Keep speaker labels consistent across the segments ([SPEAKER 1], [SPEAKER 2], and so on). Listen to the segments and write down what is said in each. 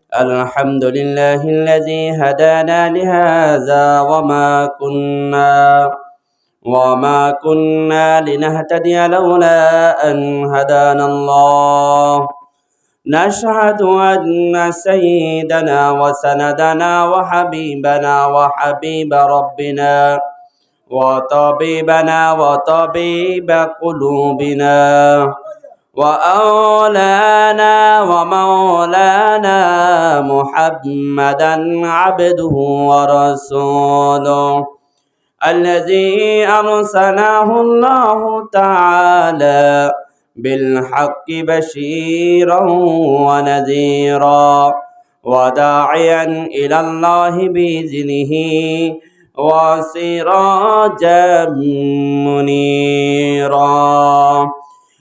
[SPEAKER 1] الحمد لله الذي هدانا لهذا وما كنا لنهتدي لولا أن هدانا الله. نشهد أن سيدنا وسندنا وحبيبنا وحبيب ربنا وطبيبنا وطبيب قلوبنا وأولانا ومولانا محمدا عبده ورسوله الذي أرسله الله تعالى بالحق بشيرا ونذيرا وداعيا إلى الله بإذنه وسراجا منيرا.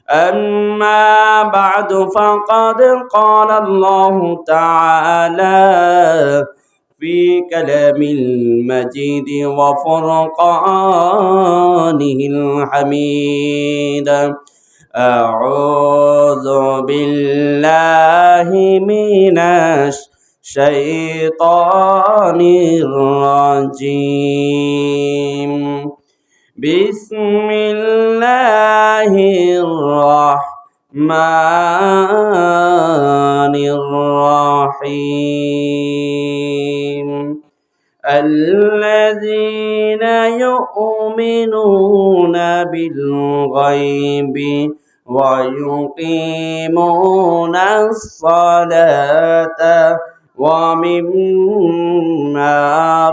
[SPEAKER 1] أما بعد فقد قال الله تعالى في كلام المجيد وفرقانه الحميد: أعوذ بالله من الشيطان الرجيم. بسم الله الرحمن الرحيم. الذين يؤمنون بالغيب ويقيمون الصلاة ومما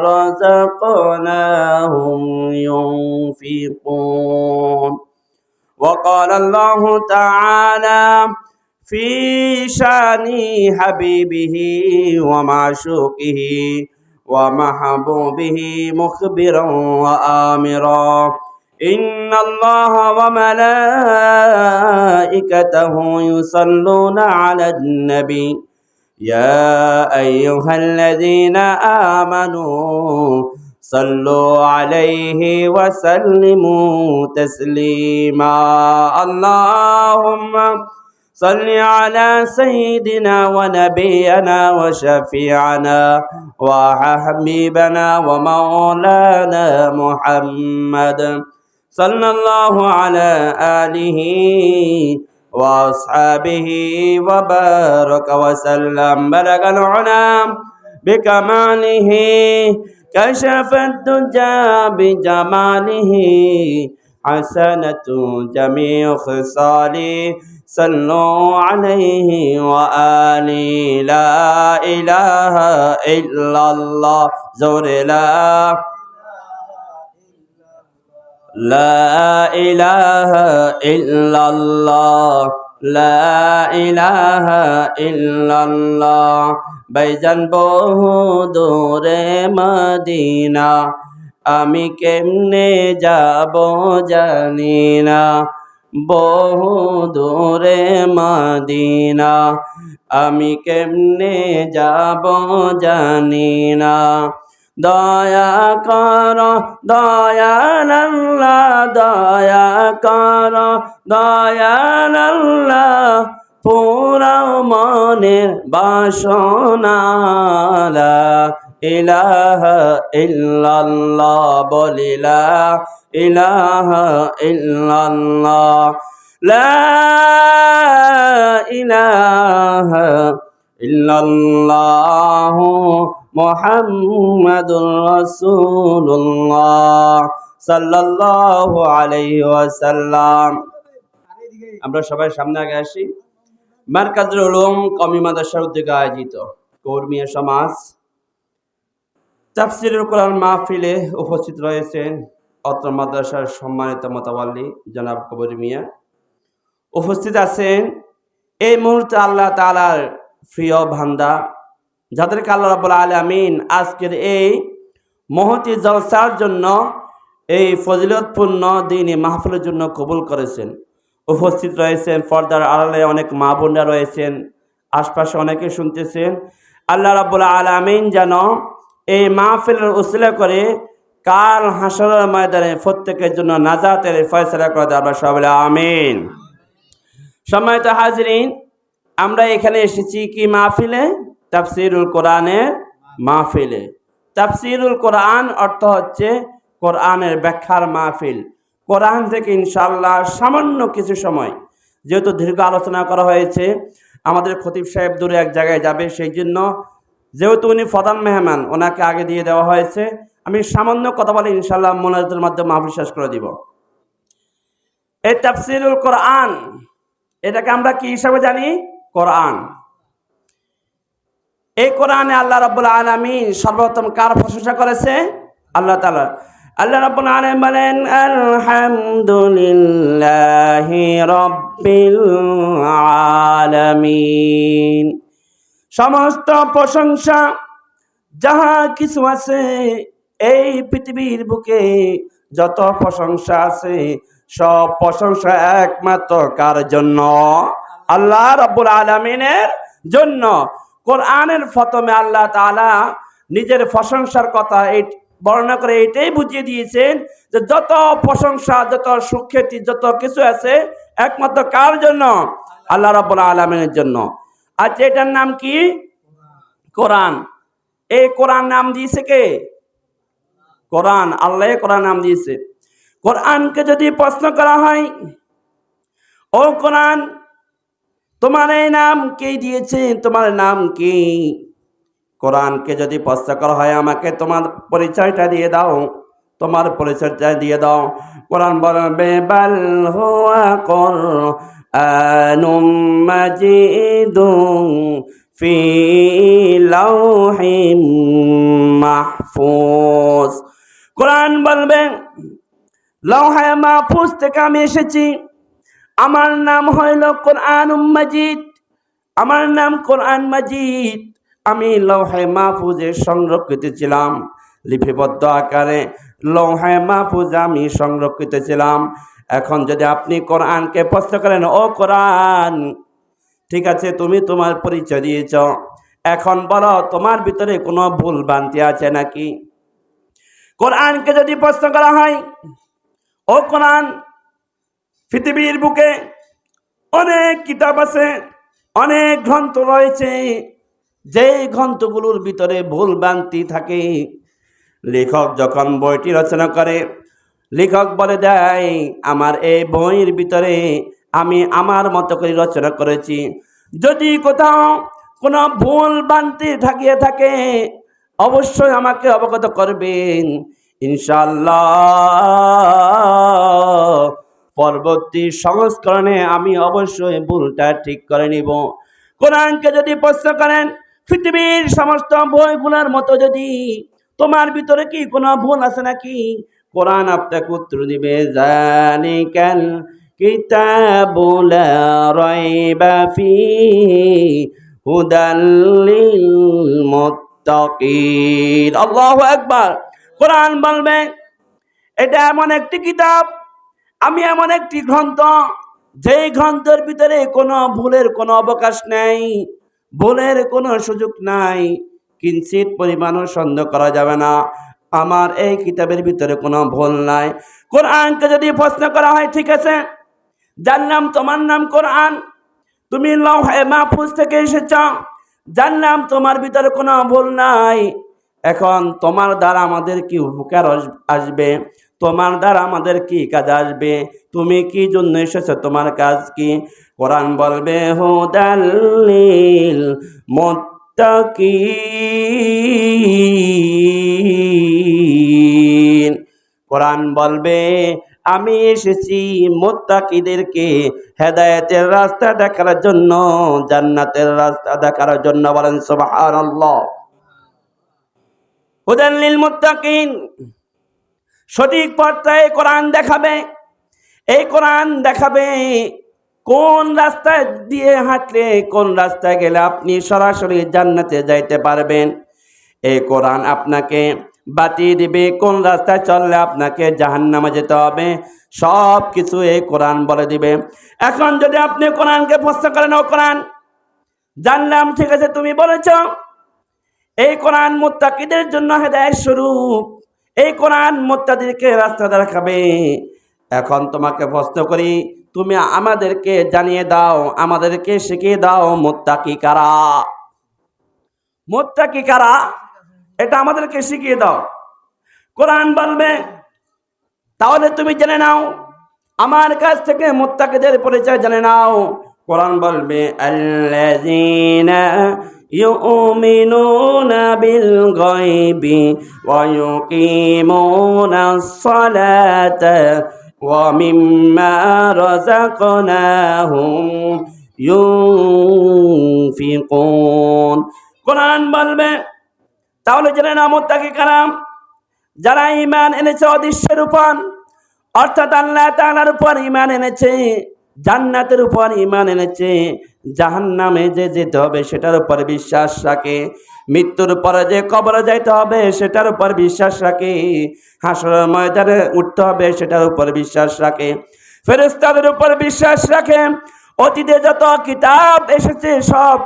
[SPEAKER 1] رزقناهم ينفقون. وقال الله تعالى في شأن حبيبه ومعشوقه ومحبوبه مخبرا وآمرا: إن الله وملائكته يصلون على النبي يا أيها الذين آمنوا صلوا عليه وسلموا تسليما. اللهم صل على سيدنا ونبينا وشفيعنا وحبيبنا ومولانا محمد صلى الله على آله وأصحابه وبارك وسلم. بلغ العلا بكماله كشف الدجى بجماله حسنة جميع خصاله صلوا عليه وآله. لا إله إلا الله زور لا إله إلا الله لا إله إلا الله। ভাইজান বহু দূরে মদিনা, আমি কেমনে যাব জানি না। বহু দূরে মদিনা, আমি কেমনে যাব জানি না। দয়া কর দয়াল আল্লাহ, দয়া কর দয়াল আল্লাহ, পুরাও মনের বাসনা। লা ইলাহা ইল্লাল্লাহ, বলি লা ইলাহা ইল্লাল্লাহ, লা ইলাহা ইল্লাল্লাহ মুহাম্মাদুর রাসূলুল্লাহ সাল্লাল্লাহু আলাইহি ওয়াসাল্লাম। আমরা সবাই সামনে আগে আসি। মারকাজুল উলুম কওমি মাদ্রাসার উদ্যোগে আয়োজিত কর্মীয় সমাজ তাফসীরুল কোরআন মাহফিলে উপস্থিত রয়েছেন অত্র মাদ্রাসার সম্মানিত মোতাওয়াল্লি জনাব কবির মিয়া। উপস্থিত আছেন এই মুহূর্তে আল্লাহ তাআলার প্রিয় বান্দা, যাদেরকে আল্লাহ রাব্বুল আলামিন আজকের এই মহতি জলসার জন্য, এই ফজিলতপূর্ণ দ্বীনি মাহফিলের জন্য কবুল করেছেন। উপস্থিত রয়েছেন পর্দার আড়ালে অনেক মা বোনরা রয়েছেন, আশপাশে অনেকে শুনতেছেন। আল্লাহ রাব্বুল আলামিন যেন এই মাহফিলের উসিলা করে কাল হাসরের ময়দানে প্রত্যেকের জন্য নাজাতের ফয়সালা করে দেয়। আমরা সবাই আমিন। সম্মানিত হাজিরিন, আমরা এখানে এসেছি কি মাহফিলে? তাফসিরুল কোরআনের মাহফিলে। তাফসিরুল কোরআন অর্থ হচ্ছে কোরআনের ব্যাখ্যার মাহফিল। কোরআন থেকে ইনশাআল্লাহ সামান্য কিছু সময়, যেহেতু দীর্ঘ আলোচনা করা হয়েছে, আমাদের খতিব সাহেব দূরে এক জায়গায় যাবে, সেই জন্য যেহেতু উনি প্রধান মেহমান, ওনাকে আগে দিয়ে দেওয়া হয়েছে। আমি সামান্য কথা বলে ইনশাআল্লাহ মোনাজাতের মাধ্যমে মাহফিল শেষ করে দিব। এই তাফসিরুল কোরআন, এটাকে আমরা কি হিসাবে জানি? কোরআন। এই কোরআনে আল্লাহ রাব্বুল আলামিন সর্বপ্রথম কার প্রশংসা করেছে? আল্লাহ তাআলা। আল্লাহ রাব্বুল আলামিন বলেন, আলহামদুলিল্লাহি রাব্বিল আলামিন। সমস্ত প্রশংসা যাহা কিছু আছে এই পৃথিবীর বুকে, যত প্রশংসা আছে সব প্রশংসা একমাত্র কার জন্য? আল্লাহ রাব্বুল আলামিনের জন্য। কোরআনের প্রথমে আল্লাহ তাআলা নিজের প্রশংসার কথা বর্ণনা করে এটাই বুঝিয়ে দিয়েছেন যে যত প্রশংসা, যত সুখ্যাতি, যত কিছু আছে একমাত্র কার জন্য? আল্লাহ রাব্বুল আলামিনের জন্য। আচ্ছা, এটার নাম কি? কোরআন। এই কোরআন নাম দিয়েছে কে? কোরআন। আল্লাহ কোরআন নাম দিয়েছে। কোরআনকে যদি প্রশ্ন করা হয়, ও কোরআন, তোমার এই নাম কে দিয়েছে? তোমার নাম কি? কোরআনকে যদি প্রশ্ন করা হয়, আমাকে তোমার পরিচয়টা দিয়ে দাও, তোমার পরিচয়টা দিয়ে দাও। কোরআন বলবে, বাল হুয়া কুরআনুম মাজিদুন ফি লাওহিম মাহফুজ। কোরআন বলবে, লাওহে মাহফুজ থেকে আমি এসেছি, আমার নাম হইল কোরআনুম মাজিদ, আমার নাম কোরআন মাজিদ। আমি লৌহে মাহফুজে সংরক্ষিত ছিলাম, লিপিবদ্ধ আকারে লৌহে মাহফুজ আমি সংরক্ষিত ছিলাম। এখন যদি আপনি কোরআনকে প্রশ্ন করেন, ও কোরআন, ঠিক আছে তুমি তোমার পরিচয় দিয়েছ, এখন বলো তোমার ভিতরে কোনো ভুল ভ্রান্তি আছে নাকি? কোরআনকে যদি প্রশ্ন করা হয়, ও কোরআন, পৃথিবীর বুকে অনেক কিতাব আছে, অনেক গ্রন্থ রয়েছে, যে গ্রন্থগুলোর ভিতরে ভুল ভ্রান্তি থাকে, লেখক যখন বইটি রচনা করে, লেখক বলে দেয়, আমার এই বইয়ের ভিতরে আমি আমার মতো করে রচনা করেছি। যদি কোথাও কোনো ভুল ভ্রান্তি থাকিয়ে থাকে অবশ্যই আমাকে অবগত করবেন, ইনশাআল্লাহ পরবর্তী সংস্করণে আমি অবশ্যই ভুলটা ঠিক করে নিব। কোরআনকে যদি প্রশ্ন করেন, পৃথিবীর সমস্ত বইগুলোর মতো যদি তোমার ভিতরে কি কোনো ভুল আছে নাকি? কোরআন আপনাকে উত্তর দিবে, যালিকাল কিতাবু লা রাইবা ফীহি হুদাল লিল মুত্তাকিন। আল্লাহু আকবার। কোরআন বলবে, এটা এমন একটি কিতাব, আমি এমন একটি গ্রন্থ, যেই গ্রন্থের ভিতরে কোনো ভুলের কোনো অবকাশ নেই, ভুলের কোনো সুযোগ নাই, কিঞ্চিত পরিমাণও সন্দেহ করা যাবে না। আমার এই কিতাবের ভিতরে কোনো ভুল নাই। কোরআনকে যদি প্রশ্ন করা হয়, ঠিক আছে জানলাম তোমার নাম কোরআন, তুমি লৌহে মাহফুজ থেকে এসেছ, জানলাম তোমার ভিতরে কোনো ভুল নাই, এখন তোমার দ্বারা আমাদের কি উপকার আসবে? তোমার দ্বারা আমাদের কি কাজ আসবে? তুমি কি জন্য এসেছো? তোমার কাজ কি? কোরআন বলবে, হুদাল লিল মুত্তাকিন। কোরআন বলবে, আমি এসেছি মুত্তাকিদেরকে হেদায়েতের রাস্তা দেখার জন্য, জান্নাতের রাস্তা দেখার জন্য। বলেন সুবহানাল্লাহ। হুদাল লিল মুত্তাকিন, সঠিক পথটায় কোরআন দেখাবে। এই কোরআন দেখাবে কোন রাস্তায় দিয়ে হাঁটলে, কোন রাস্তায় গেলে আপনি সরাসরি জান্নাতে যাইতে পারবেন। এই কোরআন আপনাকে বাতিয়ে দিবে কোন রাস্তায় চললে আপনাকে জাহান্নামে যেতে হবে, সব কিছু এই কোরআন বলে দিবে। এখন যদি আপনি কোরআনকে প্রশ্ন করেন, ও কোরআন, জানলাম ঠিক আছে তুমি বলেছ এই কোরআন মুত্তাকিদের জন্য হেদায়েত স্বরূপ, এই কোরআন মুত্তাকিদেরকে রাস্তা দেখাবে, এখন তোমাকে প্রশ্ন করি, তুমি আমাদেরকে জানিয়ে দাও, আমাদেরকে শিখিয়ে দাও মুত্তাকি কারা। মুত্তাকি কারা, এটা আমাদেরকে শিখিয়ে দাও। কোরআন বলবে তাহলে তুমি জেনে নাও, আমার কাছ থেকে মুত্তাকিদের পরিচয় জেনে নাও। কোরআন বলবে আল্লাযীনা ইউমিনুনা বিল গায়বি ওয়া ইউকিমুনাস সালাতা ওয়া মিম্মা রাযাকনাহুম ইউনফিকুন। কোরআন বলবে তাহলে জেনে নাও মুত্তাকি কারা, যারা ঈমান এনেছে অদৃশ্যের উপর, অর্থাৎ আল্লাহ তাআলার উপর ঈমান এনেছে, জান্নাতের উপর ঈমান এনেছে, জাহান্নামে যে যেতে হবে সেটার উপর বিশ্বাস রাখে, মৃত্যুর পরে যে কবরে যাইতে হবে সেটার উপর বিশ্বাস রাখে, হাসরের ময়দানে উঠতে হবে সেটার উপর বিশ্বাস রাখে, ফেরেশতাদের উপর বিশ্বাস রাখে, অতীতে যত কিতাব এসেছে সব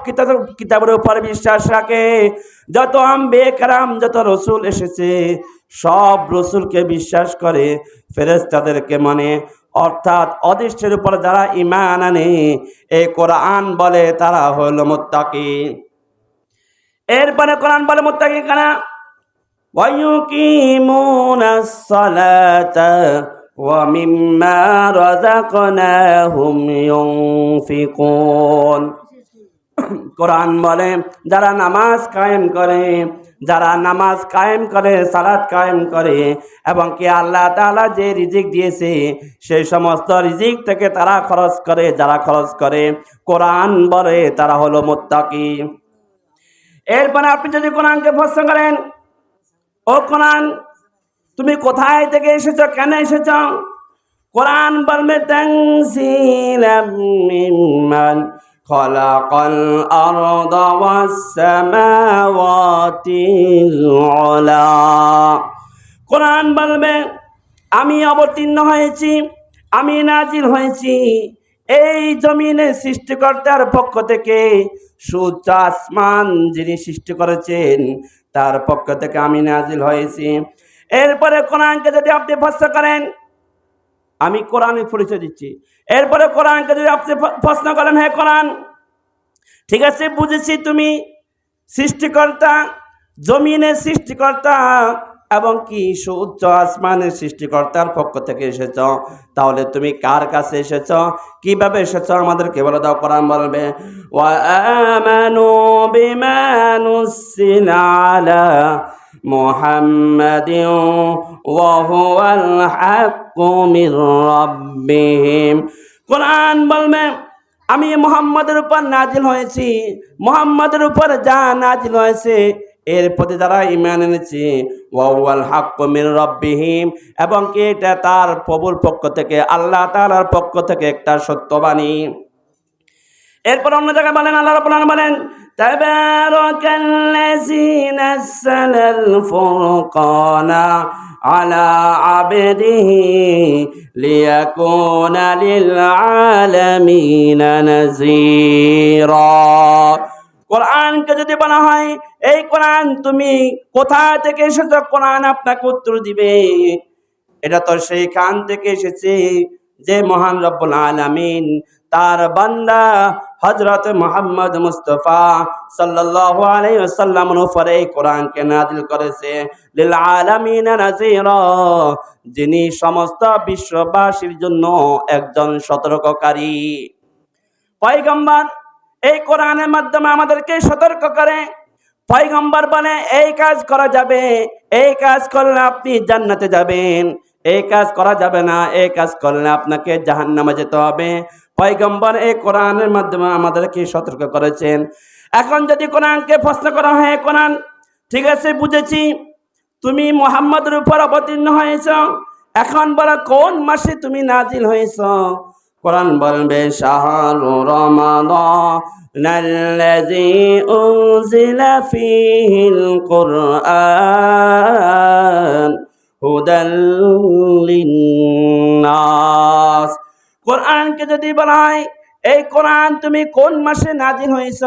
[SPEAKER 1] কিতাবের উপর বিশ্বাস রাখে, যত আম্বিয়া কেরাম যত রসুল এসেছে সব রসুলকে বিশ্বাস করে, ফেরেশতাদেরকে মানে, অর্থাৎ অদৃশ্যের উপর যারা ঈমান আনে, এই কোরআন বলে তারা হলো মুত্তাকি। এরপরে কোরআন বলে মুত্তাকি কারা, ওয়া ইউকিমুনাস সালাতা ওয়া মিম্মা রাযাকনাহুম ইউনফিকুন। কোরআন বলে যারা নামাজ কায়েম করে, যারা নামাজ কায়েম করে, সালাত কায়েম করে, এবং কি আল্লাহ তাআলা যে রিজিক দিয়েছে সেই সমস্ত রিজিক থেকে তারা খরচ করে, যারা খরচ করে, কোরআন বলে তারা হলো মুত্তাকি। এরপরে আপনি যদি কোরআনকে প্রশ্ন করেন, ও কোরআন তুমি কোথায় থেকে এসেছো, কেন এসেছো, কোরআন বলবে তানজিলাম মিম্মান খালাকাল আরদা ওয়াস সামাওয়াতিল উলা। কোরআন বলবে আমি অবতীর্ণ হয়েছি, আমি নাজিল হয়েছি এই জমিনের সৃষ্টিকর্তার পক্ষ থেকে, সূর্য আসমান যিনি সৃষ্টি করেছেন তার পক্ষ থেকে আমি নাজিল হয়েছি। এরপরে কোরআনকে যদি আপনি প্রশ্ন করেন, আমি কোরআনের পরিচয় দিচ্ছি, এরপরে কোরআনকে যদি আপনি প্রশ্ন করেন, হ্যাঁ কোরআন ঠিক আছে বুঝেছি তুমি সৃষ্টিকর্তা, জমিনের সৃষ্টিকর্তা এবং কি সূর্য আসমানের সৃষ্টিকর্তার পক্ষ থেকে এসেছ, তাহলে তুমি কার কাছে এসেছ, কিভাবে এসেছ আমাদেরকে বলে দাও। কোরআন বলবে ওয়া আমানু বিমা নুসিলা আলা মুহাম্মাদিন ওয়া হুয়াল হাক্কু মির রাব্বিহিম। কোরআন বলবে আমি মুহাম্মাদের উপর নাজিল হয়েছি, মুহাম্মাদের উপর যা নাজিল হয়েছে এর প্রতি যারা ঈমান এনেছে, ওয়া হুয়াল হাক্কু মির রাব্বিহিম, এবং কি এটা তার প্রভুর পক্ষ থেকে, আল্লাহ তাআলার পক্ষ থেকে একটা সত্যবাণী। এরপর অন্য জায়গায় বলেন, আল্লাহ রাব্বুল আলামিন বলেন তাবারাকাল্লাযী নাযালাল ফুরকানা আলা আবদিহি লিয়াকুনা লিল আলামিনা নাযীরা। কোরআনকে যদি বলা হয় এই কোরআন তুমি কোথা থেকে এসেছো, কোরআন আপনাকে উত্তর দিবে এটা তো সেইখান থেকে এসেছে যে মহান রব্বুল আলামিন তার বান্দা হযরত মুহাম্মদ মুস্তাফা সাল্লাল্লাহু আলাইহি ওয়াসাল্লামের উপরে এই কোরআনকে নাযিল করেছে, লিল আলামিনা নাযীরা, যিনি সমস্ত বিশ্ববাসীর জন্য একজন সতর্ককারী। পয়গম্বর এই কোরআনের মাধ্যমে আমাদেরকে সতর্ক করে। পয়গম্বর বলে এই কাজ করা যাবে, এই কাজ করলে আপনি জান্নাতে যাবেন, এই কাজ করা যাবে না, এই কাজ করলে আপনাকে জাহান্নামে যেতে হবে। পয়গম্বর এই কোরআনের মাধ্যমে আমাদেরকে সতর্ক করেছেন। এখন যদি কোরআনকে প্রশ্ন করা হয়, কোরআন ঠিক আছে বুঝেছি তুমি মুহাম্মদের উপর অবতীর্ণ হয়েছ, এখন বলো কোন মাসে তুমি নাজিল হয়েছ, কোরআন বলবে শাহরু রমাদানাল্লাযী উনজিলা ফীহিল কুরআন হুদাল লিন্নাস। কোরআনকে যদি বলা হয় এই কোরআন তুমি কোন মাসে নাজিল হয়েছ,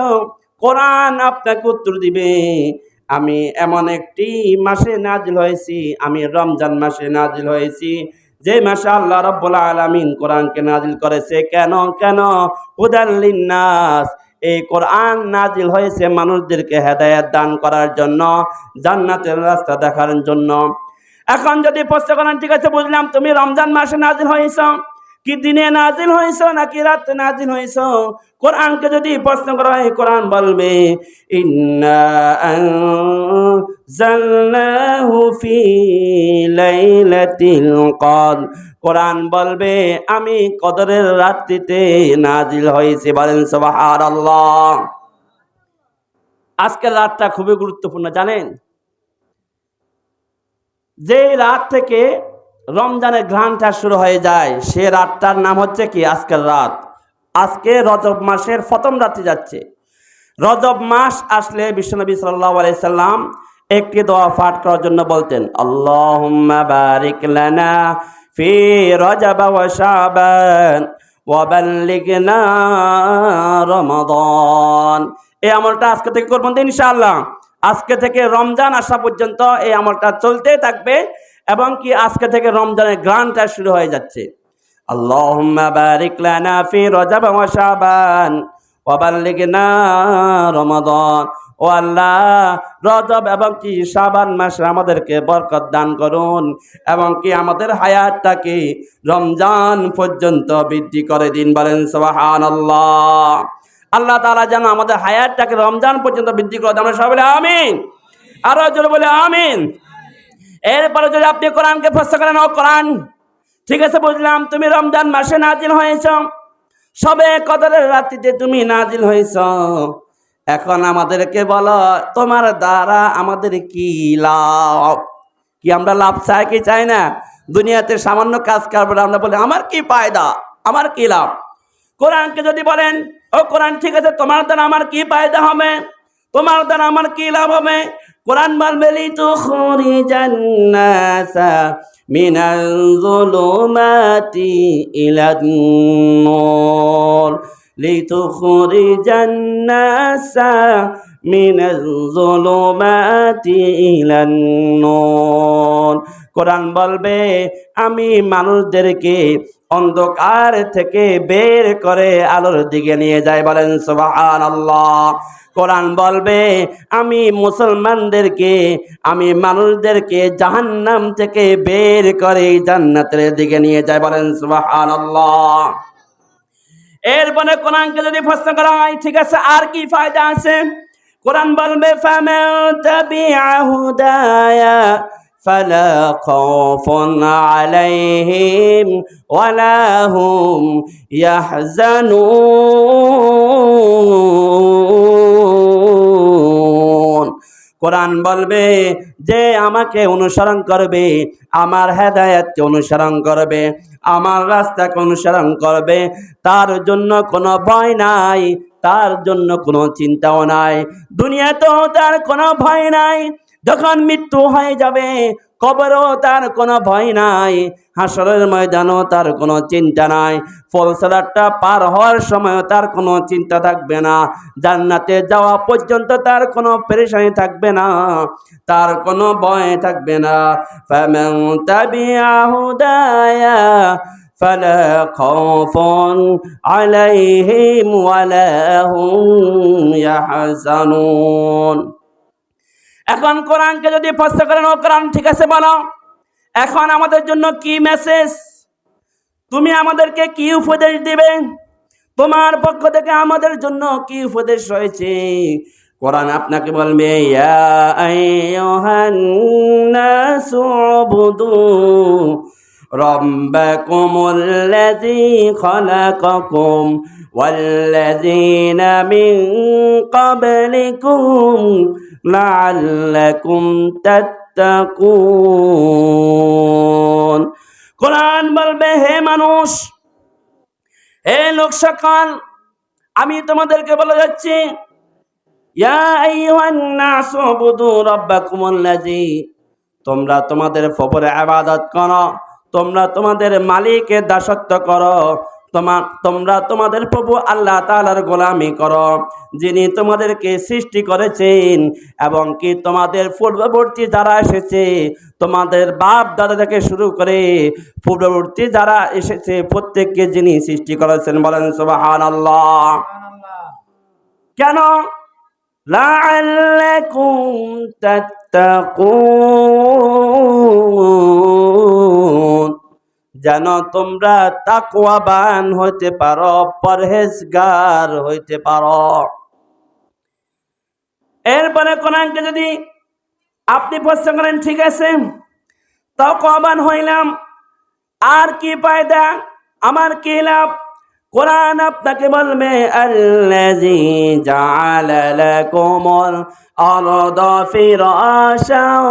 [SPEAKER 1] কোরআন আপনাকে উত্তর দিবে আমি এমন একটি মাসে নাজিল হয়েছি, আমি রমজান মাসে নাজিল হয়েছি, যে মাসে আল্লাহ রাব্বুল আলামিন কোরআনকে নাজিল করেছে। কেন? হুদাল লিন্নাস, এই কোরআন নাজিল হয়েছে মানুষদেরকে হেদায়েত দান করার জন্য, জান্নাতের রাস্তা দেখার জন্য। এখন যদি প্রশ্ন করেন, ঠিক আছে বুঝলাম তুমি রমজান মাসে নাজিল হয়েছ, কি দিনে নাজিল হয়েছ নাকি রাতে নাজিল হয়েছ? কোরআনকে যদি প্রশ্ন করা হয়, কোরআন বলবে ইন্না আনজালনাহু ফি লাইলাতিল কদর। কোরআন বলবে আমি কদরের রাত্রিতে নাজিল হয়েছে। বলেন সুবহানাল্লাহ। আজকের রাতটা খুবই গুরুত্বপূর্ণ, জানেন? যে রাত থেকে রমজানের ঘ্রাণটা শুরু হয়ে যায়, সে রাতটার নাম হচ্ছে কি? আজকের রাত। আজকে রজব মাসের প্রথম রাত্রি যাচ্ছে। রজব মাস আসলে বিশ্বনবী সাল্লাল্লাহু আলাইহি সাল্লাম একটি দোয়া পাঠ করার জন্য বলতেন, আল্লাহুম্মা বারিক লানা ফি রজব ওয়া শাবান ওয়া বাল্লিগনা রমাদান। এই আমলটা আজকে থেকে করবেন ইনশাআল্লাহ। আজকে থেকে রমজান আসা পর্যন্ত এই আমলটা চলতেই থাকবে, এবং কি আজকে থেকে রমজানের গ্রান্টটা শুরু হয়ে যাচ্ছে। আল্লাহুম্মা বারিক লানা ফি রজব ওয়া শাবান ওয়া বাল্লিগনা রমাদান। ও আল্লাহ, রজব এবং কি শাবান মাসে আমাদেরকে বরকত দান করুন, এবং কি আমাদের হায়াতটাকে রমজান পর্যন্ত বৃদ্ধি করে দিন। বলেন সুবহানাল্লাহ। আল্লাহ তাআলা যেন আমাদের হায়াতটাকে রমজান পর্যন্ত বৃদ্ধি করে দেন। আমরা সবাই বলে আমিন। আরো জোরে বলে আমিন। এরপরে যদি আপনি কোরআনকে প্রশ্ন করেন, ও কোরআন, ঠিক আছে বুঝলাম তুমি রমজান মাসে নাজিল হয়েছ, সবে কদরের রাত্রিতে তুমি নাজিল হয়েছ, এখন আমাদেরকে বলো তোমার দ্বারা আমাদের কি লাভ? কি আমরা লাভ চাই কি চাই না? দুনিয়াতে সামান্য কাজ করবো আমরা বলি আমার কি ফায়দা, আমার কি লাভ? কোরআনকে যদি বলেন, ও কোরআন ঠিক আছে তোমার দ্বারা আমার কি ফায়দা হবে, তোমার দ্বারা আমার কি লাভ হবে? কোরআন বলবে লিতুখরিজান নাসা মিনাল যুলুমাতি ইলান নূর, লিতুখরিজান নাসা মিনাল যুলুমাতি ইলান নূর। কোরআন বলবে আমি মানুষদেরকে অন্ধকার থেকে বের করে আলোর দিকে নিয়ে যাই। বলেন সুবহানাল্লাহ। কোরআন বলবে আমি মুসলমানদেরকে, আমি মানুষদেরকে জাহান্নাম থেকে বের করে জান্নাতের দিকে নিয়ে যাই। বলেন সুবহানাল্লাহ। এরপরে কোরআনকে যদি প্রশ্ন করা হয়, ঠিক আছে আর কি ফায়দা আছে? কোরআন বলবে ফামান তাবিআ হুদায়া ফালা খাউফুন আলাইহিম ওয়ালা হুম ইয়াহজানুন। কোরআন বলবে যে আমাকে অনুসরণ করবে, আমার হেদায়েতকে অনুসরণ করবে, আমার রাস্তাকে অনুসরণ করবে, তার জন্য কোনো ভয় নাই, তার জন্য কোনো চিন্তাও নাই। দুনিয়াতেও তার কোনো ভয় নাই, যখন মৃত্যু হয়ে যাবে কবরেও তার কোনো ভয় নাই, হাসরের ময়দানও তার কোনো চিন্তা নাই, ফলসরাতটা পার হওয়ার সময়ও তার কোনো চিন্তা থাকবে না, জান্নাতে যাওয়া পর্যন্ত তার কোনো পেরেশানি থাকবে না, তার কোনো ভয় থাকবে না। ফামান তাবিআ হুদায়া ফালা খাউফুন আলাইহিম ওয়ালা হুম ইয়াহজানুন। এখন কোরআনকে যদি প্রশ্ন করেন, ও কোরআন ঠিক আছে বলো এখন আমাদের জন্য কি মেসেজ, তুমি আমাদেরকে কি উপদেশ দিবে, তোমার পক্ষ থেকে আমাদের জন্য কি উপদেশ রয়েছে? কোরআন আপনাকে বলবে ইয়া আইয়ুহান নাসু উবুদু রাব্বাকুমুল্লাযী খালাকাকুম ওয়াল্লাযীনা মিন ক্বাবলিকুম লাআল্লাকুম তাত্তাকুন। কোরআন বলবে হে মানুষ, হে লোক সকল, আমি তোমাদেরকে বলে যাচ্ছি ইয়া আইয়ুহান নাসু উবুদু রাব্বাকুমুল্লাযী, তোমরা তোমাদের প্রভুর ইবাদত করো, তোমরা তোমাদের মালিকের দাসত্ব করো, তোমরা তোমাদের প্রভু আল্লাহ তাআলার গোলামি করো, যিনি তোমাদেরকে সৃষ্টি করেছেন এবং কি তোমাদের পূর্ববর্তী যারা এসেছে, তোমাদের বাপ দাদা থেকে শুরু করে পূর্ববর্তী যারা এসেছে প্রত্যেককে যিনি সৃষ্টি করেছেন। বলেন সুবহানাল্লাহ। কেন? লাআল্লাকুম তাত্তাকুন, যেন তোমরা তাকওয়াবান হইতে পারো, পরহেজগার হইতে পারো। এরপরে কোরআনকে যদি আপনি প্রশ্ন করেন, ঠিক আছে তাকওয়াবান হইলাম, আর কি ফায়দা, আমার কি লাভ? কোরআন আপনাকে বলবে আল্লাযী জাআলা লাকুমুল আরদা ফিরাশাও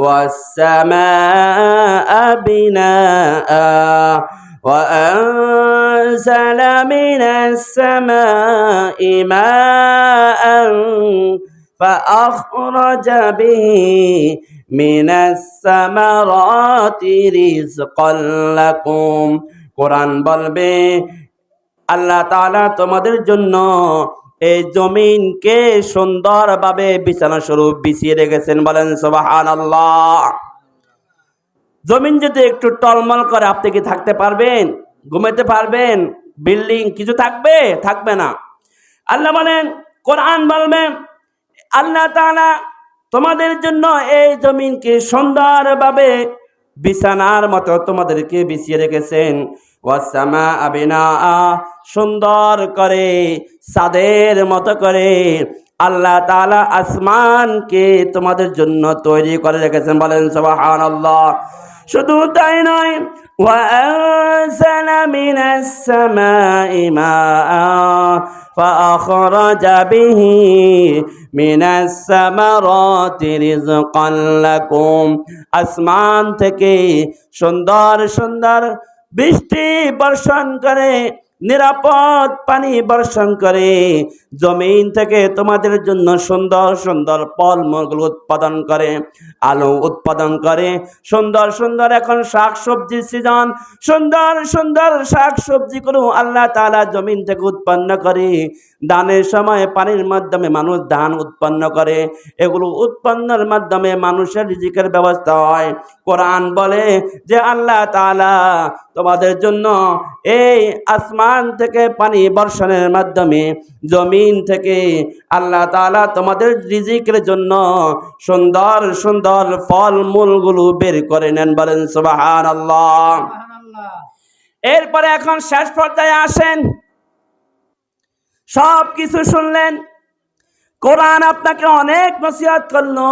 [SPEAKER 1] ওয়াস সামাআ বিনাআ ওয়া আনজালা মিনাস সামাই মাআন فأخرج به من الثمرات رزقا لكم। কোরআন বলবে আল্লাহ তাআলা তোমাদের জন্য এই জমিনকে সুন্দরভাবে বিছানা স্বরূপ বিছিয়ে রেখেছেন। বলেন সুবহানাল্লাহ। জমিন যদি একটু টলমল করে, আপনি কি থাকতে পারবেন? ঘুমাতে পারবেন? বিল্ডিং কিছু থাকবে? থাকবে না। আল্লাহ বলেন, কোরআন বলবেন আল্লাহ তাআলা তোমাদের জন্য এই জমিনকে সুন্দরভাবে বিছানার মতো তোমাদেরকে বিছিয়ে রেখেছেন। ওয়াসসামাআ বিনাআ, সুন্দর করে ছাদের মতো করে আল্লাহ তাআলা আসমানকে তোমাদের জন্য তৈরি করে রেখেছেন। বলেন সুবহানাল্লাহ। শুধু তাই নয়, ওয়াআনজালা মিনাস সামাই মাআ فأخرج به من الثمرات رزقا لكم, আসমান থেকে সুন্দর সুন্দর বৃষ্টি বর্ষণ করে, নিরাপদ পানি বর্ষণ করে, জমিন থেকে তোমাদের জন্য সুন্দর সুন্দর ফলমূল উৎপাদন করে, আলু উৎপাদন করে, সুন্দর সুন্দর এখন শাক সবজির সিজন, সুন্দর সুন্দর শাক সবজিগুলো আল্লাহ তাআলা জমিন থেকে উৎপন্ন করে। দানের সময় পানির মাধ্যমে মানুষ ধান উৎপন্ন করে, এগুলো উৎপন্নের মাধ্যমে মানুষের রিজিকের ব্যবস্থা হয়। কোরআন বলে যে আল্লাহ তাআলা তোমাদের জন্য এই আসমান থেকে পানি বর্ষণের মাধ্যমে জমিন থেকে আল্লাহ তাআলা তোমাদের রিজিকের জন্য সুন্দর সুন্দর ফলমূলগুলো বের করে নেন। বলেন সুবহানাল্লাহ। এরপরে এখন শেষ পর্যায়ে আসেন। সব কিছু শুনলেন, কোরআন আপনাকে অনেক নসিহত করলো,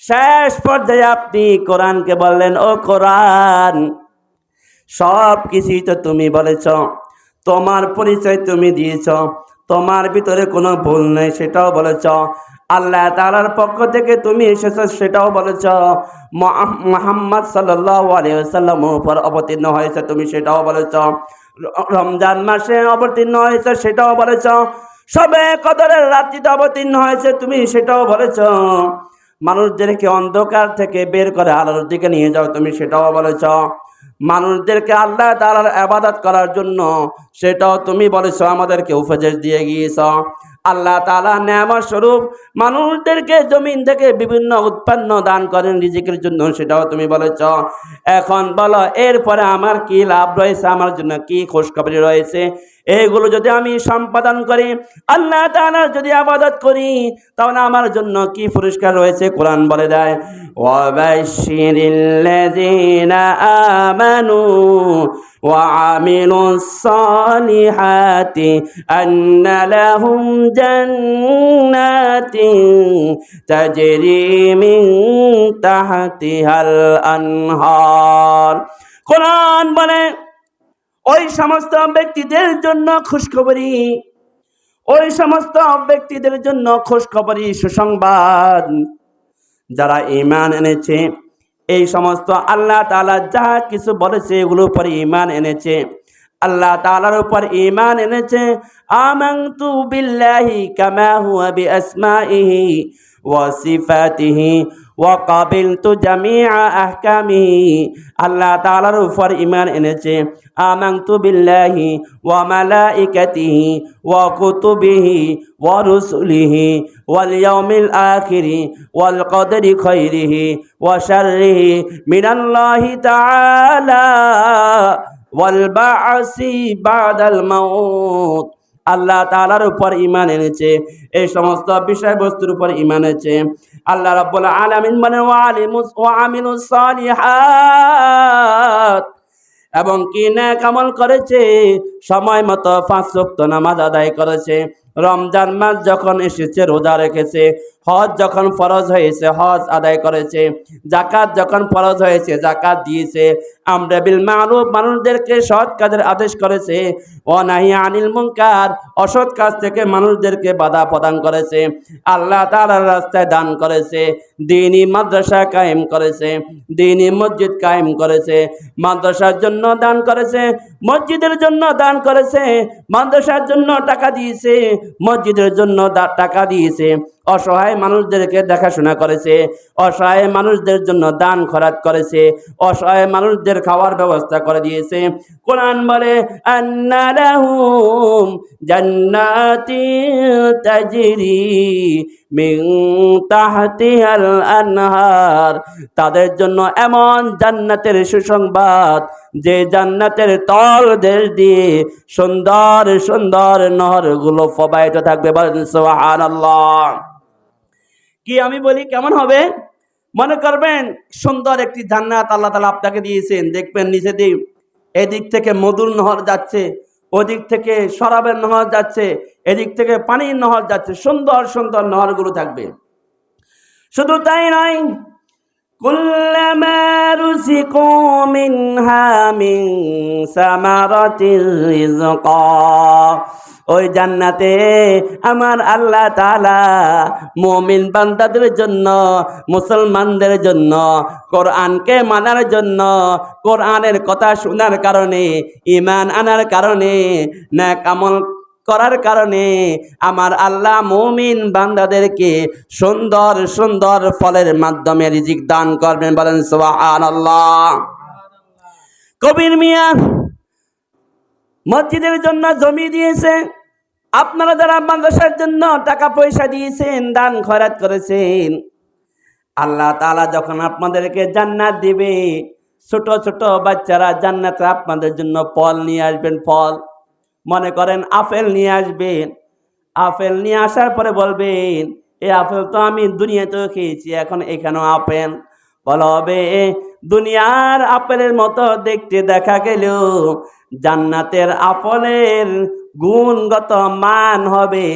[SPEAKER 1] শেষ পর্যায়ে আপনি কোরআনকে বললেন, ও কোরআন, সব কিছুই তো তুমি বলেছ, তোমার পরিচয় তুমি দিয়েছ, তোমার ভিতরে কোনো ভুল নেই সেটাও বলেছ, আল্লাহ তাআলার পক্ষ থেকে তুমি এসেছো সেটাও বলেছ, মুহাম্মদ সাল্লাল্লাহু আলাইহি ওয়াসাল্লামের উপর অবতীর্ণ হয়েছে তুমি সেটাও বলেছ, রমজান মাসে অবতীর্ণ হয়েছে সেটাও বলেছ, সবে কদরের রাত্রিতে অবতীর্ণ হয়েছে তুমি সেটাও বলেছ, মানুষদেরকে অন্ধকার থেকে বের করে আলোর দিকে নিয়ে যাও তুমি সেটাও বলেছ, মানুষদেরকে আল্লাহ তাআলার ইবাদত করার জন্য সেটাও তুমি বলেছো, আমাদেরকে উপদেশ দিয়ে গিয়েছ। আল্লাহ তাআলা নেয়ামত স্বরূপ মানুষদেরকে জমিন থেকে বিভিন্ন উৎপন্ন দান করেন রিজিকের জন্য সেটাও তুমি বলেছ। এখন বলো এরপরে আমার কি লাভ রয়েছে, আমার জন্য কি খুশখবরি রয়েছে? এইগুলো যদি আমি সম্পাদন করি, আল্লাহ তাআলার যদি ইবাদত করি, তাহলে আমার জন্য কি পুরস্কার রয়েছে? কোরআন বলে দেয়, ওয়াবাশশিরিল্লাযীনা আমানু ওয়া আমিলুস সালিহাতি আন্না লাহুম জান্নাতিন তাজরি মিন তাহতিহাল আনহার। কোরআন বলে ওই সমস্ত ব্যক্তিদের জন্য খুশখবরি, ওই সমস্ত ব্যক্তিদের জন্য খুশখবরি, সুসংবাদ, যারা ঈমান এনেছে, এই সমস্ত আল্লাহ তাআলা যা কিছু বলেছে এগুলোর উপর ঈমান এনেছে, আল্লাহ তাআলার উপর ঈমান এনেছে, আমানতু বিল্লাহি কামা হুয়া বিআসমাইহি ওয়া সিফাতিহি ওয়া কাবিলতু জামিআ আহকামিহি, আল্লাহ তাআলার উপর ঈমান এনেছে, আমানতু বিল্লাহি ওয়া মালাইকাতিহি ওয়া কুতুবিহি ওয়া রুসুলিহি ওয়াল ইয়াউমিল আখিরি ওয়াল কদরি খাইরিহি ওয়া শাররিহি মিনাল্লাহি তাআলা ওয়াল বা'সি বাদাল মাউত। আল্লাহ তাআলার উপর ঈমান এনেছে, এই সমস্ত বিষয়বস্তুর উপর ঈমান এনেছে। আল্লাহ রাব্বুল আলামিন মানে ওয়া আমিলুস সালিহাত, এবং কি নেক আমল করেছে, সময় মতো 5 ওয়াক্ত নামাজ আদায় করেছে, রমজান মাস যখন এসেছে রোজা রেখেছে, হজ যখন ফরজ হয়েছে হজ আদায় করেছে, যাকাত যখন ফরজ হয়েছে যাকাত দিয়েছে, আমর বিল মারুফ মানুষদেরকে সৎ কাজের আদেশ করেছে, ওয়া নাহি আনিল মুনকার অসৎ কাজ থেকে মানুষদেরকে বাধা প্রদান করেছে, আল্লাহ তাআলার রাস্তায় দান করেছে, দ্বীনি মাদ্রাসা কায়েম করেছে, দ্বীনি মসজিদ কায়েম করেছে, মাদ্রাসার জন্য দান করেছে, মসজিদের জন্য দান করেছে, মাদ্রাসার জন্য টাকা দিয়েছে, মসজিদের জন্য টাকা দিয়েছে, অসহায় মানুষদেরকে দেখাশোনা করেছে, অসহায় মানুষদের জন্য দান খয়রাত করেছে, অসহায় মানুষদের খাওয়ার ব্যবস্থা করে দিয়েছে। কোরআন বলে আন্না লাহুম জান্নাতিন তাজরি মিন তাহতিহাল আনহার, তাদের জন্য এমন জান্নাতের সুসংবাদ যে জান্নাতের তল দেশ দিয়ে সুন্দর সুন্দর নহরগুলো প্রবাহিত থাকবে। বলেন সুবহানাল্লাহ। কি আমি বলি কেমন হবে? মনে করবেন সুন্দর একটি জান্নাত আল্লাহ তাআলা আপনাকে দিয়েছেন, দেখবেন নিচে দিয়ে এদিক থেকে মধুর নহর যাচ্ছে, ওদিক থেকে শরাবের নহর যাচ্ছে, এদিক থেকে পানির নহর যাচ্ছে, সুন্দর সুন্দর নহরগুলো থাকবে। শুধু তাই নয়, কুল্লামা রুজিকু মিনহা মিন সামারাতির রিজকা, ওই জান্নাতে আমার আল্লাহ তাআলা মুমিন বান্দাদের জন্য, মুসলমানদের জন্য, কোরআনকে মানার জন্য, কোরআনের কথা শোনার কারণে, ঈমান আনার কারণে, নেক আমল করার কারণে আমার আল্লাহ মুমিন বান্দাদেরকে সুন্দর সুন্দর ফলের মাধ্যমে রিজিক দান করবেন। বলেন সুবহানাল্লাহ। কবির মিয়া মসজিদের জন্য জমি দিয়েছে, আপনারা যারা মাদ্রাসার জন্য টাকা পয়সা দিয়েছেন, দান খয়রাত করেছেন, আল্লাহ তাআলা যখন আপনাদেরকে জান্নাত দিবে, ছোট ছোট বাচ্চারা জান্নাতে আপনাদের জন্য ফল নিয়ে আসবেন। ফল মনে করেন আপেল নিয়ে আসবেন, আপেল নিয়ে আসার পরে বলবেন এই আপেল তো আমি দুনিয়াতেও খেয়েছি, এখন এখানেও আপেল। বলা হবে দুনিয়ার আপেলের মতো দেখতে দেখা গেলেও জান্নাতের আপেলের গুণগত মান হবে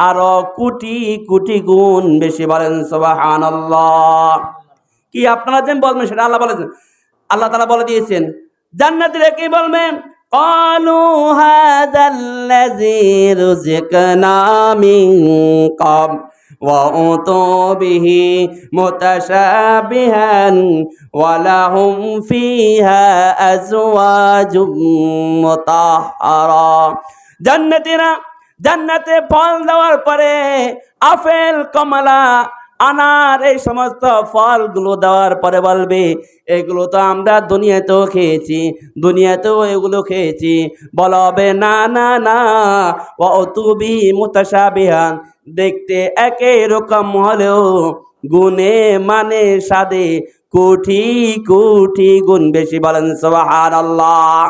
[SPEAKER 1] আরো কোটি কোটি গুণ বেশি। বলেন সুবহানাল্লাহ। কি আপনারা যেন বলবেন সেটা আল্লাহ বলেছেন, আল্লাহ তাআলা বলে দিয়েছেন। জান্নাতীরা কি বলবেন? ক্বালু হাযাল্লাযী রুযিকনা মিন ক্বাবল ওয়া উতু বিহি মুতাশাবিহান ওয়া লাহুম ফিহা আজওয়াজুম মুতাহহারা। জান্নাতীরা জান্নাতে ফল দেওয়ার পরে আপেল, কমলা, আনার এই সমস্ত ফলগুলো দেওয়ার পরে বলবে এগুলো তো আমরা দুনিয়াতেও খেয়েছি, দুনিয়াতেও এগুলো খেয়েছি। বলা হবে না না না, ওয়া উতুবি মুতাশাবিহান, দেখতে একই রকম হলেও গুণে মানে স্বাদে কোটি কোটি গুণ বেশি। বলেন সুবহানাল্লাহ।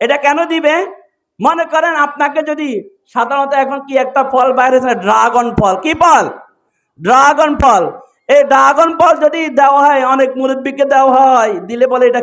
[SPEAKER 1] এটা কেন দিবে? মনে করেন আপনাকে যদি সাধারণত এখন কি একটা ফল বাইরে, ড্রাগন ফল। কি ফল? ড্রাগন ফল। এই ড্রাগন ফল যদি দেওয়া হয়, অনেক মুরব্বীকে দেওয়া হয়, দিলে বলে এটা